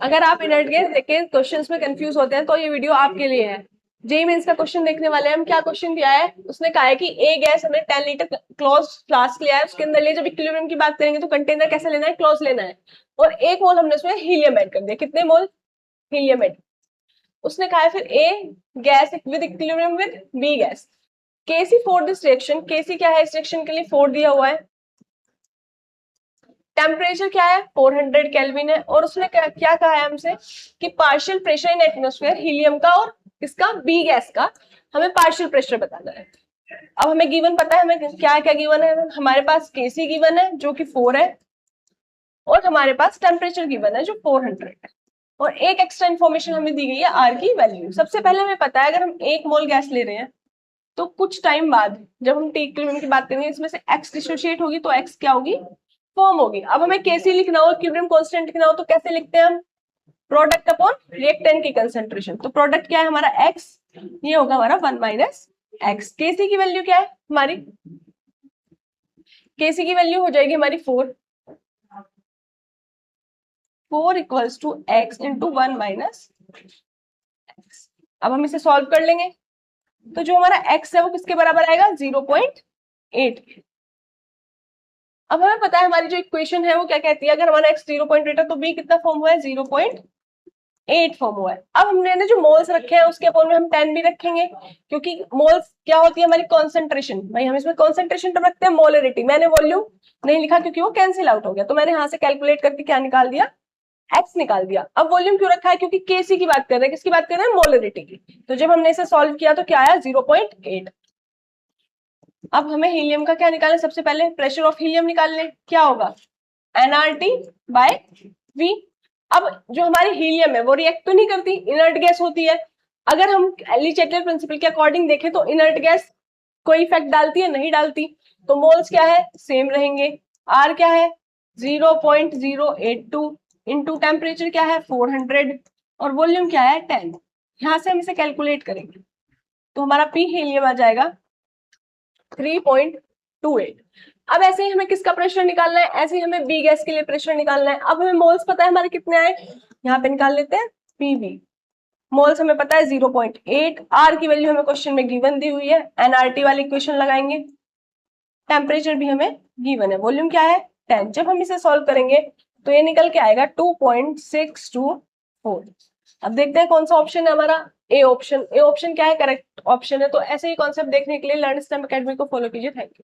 अगर आप inert gas देखे क्वेश्चंस में कंफ्यूज होते हैं तो ये वीडियो आपके लिए है। जेई मेंस का क्वेश्चन देखने वाले हैं हम। क्या क्वेश्चन दिया है, उसने कहा है कि ए गैस हमने 10 लीटर क्लोज फ्लास्क लिया है, उसके अंदर ले जब इक्विलिब्रियम की बात करेंगे तो कंटेनर कैसे लेना है, क्लोज लेना है, और 1 मोल हमने उसमें हीलियम ऐड कर दिया। कितने मोल हीलियम ऐड। उसने कहा है फिर A gas with equilibrium with B gas, KC for this reaction. KC क्या है इस रिएक्शन के लिए, 4 दिया हुआ है। टेम्परेचर क्या है 400 केल्विन है, और उसने क्या कहा है हमसे कि partial pressure in atmosphere helium का और इसका बी गैस का हमें पार्शियल प्रेशर बताना है। अब हमें गिवन पता है, हमें क्या क्या गिवन है, हमारे पास केसी गिवन है जो कि 4 है, और हमारे पास टेम्परेचर गिवन है जो 400 है, और एक एक्स्ट्रा इन्फॉर्मेशन हमें दी गई है आर की वैल्यू। सबसे पहले हमें पता है अगर हम 1 मोल गैस ले रहे हैं तो कुछ टाइम बाद जब हम टी इक्विलिब्रियम की बात करेंगे इसमें से एक्स डिसोशिएट होगी तो एक्स क्या होगी, फॉर्म होगी। अब हमें कैसे लिखना हो, इक्विलिब्रियम कांस्टेंट लिखना हो तो कैसे लिखते हैं हम, प्रोडक्ट अपॉन रिएक्टेंट की कंसेंट्रेशन। तो प्रोडक्ट क्या है हमारा एक्स, ये होगा हमारा 1 माइनस एक्स। केसी की वैल्यू क्या है हमारी, केसी की वैल्यू हो जाएगी हमारी 4 equals to x into 1 minus x. अब हम इसे सॉल्व कर लेंगे तो जो हमारा x है वो किसके बराबर आएगा 0.8। अब हमें पता है हमारी जो इक्वेशन है वो क्या कहती है, अगर हमारा x 0.8 है तो b कितना फॉर्म हुआ है 0.8 फॉर्म हुआ है। अब हमने जो मोल्स रखे हैं उसके अपॉन में हम 10 भी रखेंगे, क्योंकि मोल्स क्या होती है हमारी कॉन्सेंट्रेशन। भाई हम इसमें कॉन्सेंट्रेशन टर्म रखते हैं, मोलरिटी मैंने वॉल्यूम नहीं लिखा क्योंकि वो कैंसिल आउट हो गया, तो मैंने यहां से कैलकुलेट करके क्या निकाल दिया, एक्स निकाल दिया। अब वॉल्यूम क्यों रखा है, क्योंकि केसी की बात कर रहे हैं, किसकी बात कर रहे हैं, मोलरिटी की। तो जब हमने इसे सॉल्व किया तो क्या आया 0.8। अब हमें हीलियम का क्या निकालना है, सबसे पहले प्रेशर ऑफ हीलियम निकाल लें, क्या होगा nRT बाय V। अब जो हमारी हीलियम है वो रिएक्ट तो नहीं करती, इनर्ट गैस ले है। अगर हम ली चैटलर प्रिंसिपल के अकॉर्डिंग देखें तो इनर्ट गैस कोई इफेक्ट डालती है, नहीं डालती। तो मोल्स क्या है सेम रहेंगे, R क्या है 0.082 इंटू टेम्परेचर क्या है 400 और वॉल्यूम क्या है 10। यहां से हम इसे कैलकुलेट करेंगे तो हमारा पी हीलियम आ जाएगा 3.28। अब ऐसे ही हमें किसका प्रेशर निकालना है, ऐसे ही हमें बी गैस के लिए प्रेशर निकालना है। अब हमें मोल्स पता है हमारे कितने आए, यहाँ पे निकाल लेते हैं पीवी। मोल्स हमें पता है 0.8, आर की वैल्यू हमें क्वेश्चन में गिवन दी हुई है, एनआरटी वाली इक्वेशन लगाएंगे, टेम्परेचर भी हमें गिवन है, वॉल्यूम क्या है 10। जब हम इसे सॉल्व करेंगे तो ये निकल के आएगा 2.624। अब देखते हैं कौन सा ऑप्शन है हमारा, ए ऑप्शन। ए ऑप्शन क्या है करेक्ट ऑप्शन है। तो ऐसे ही कॉन्सेप्ट देखने के लिए लर्न स्टेम अकेडमी को फॉलो कीजिए। Thank you.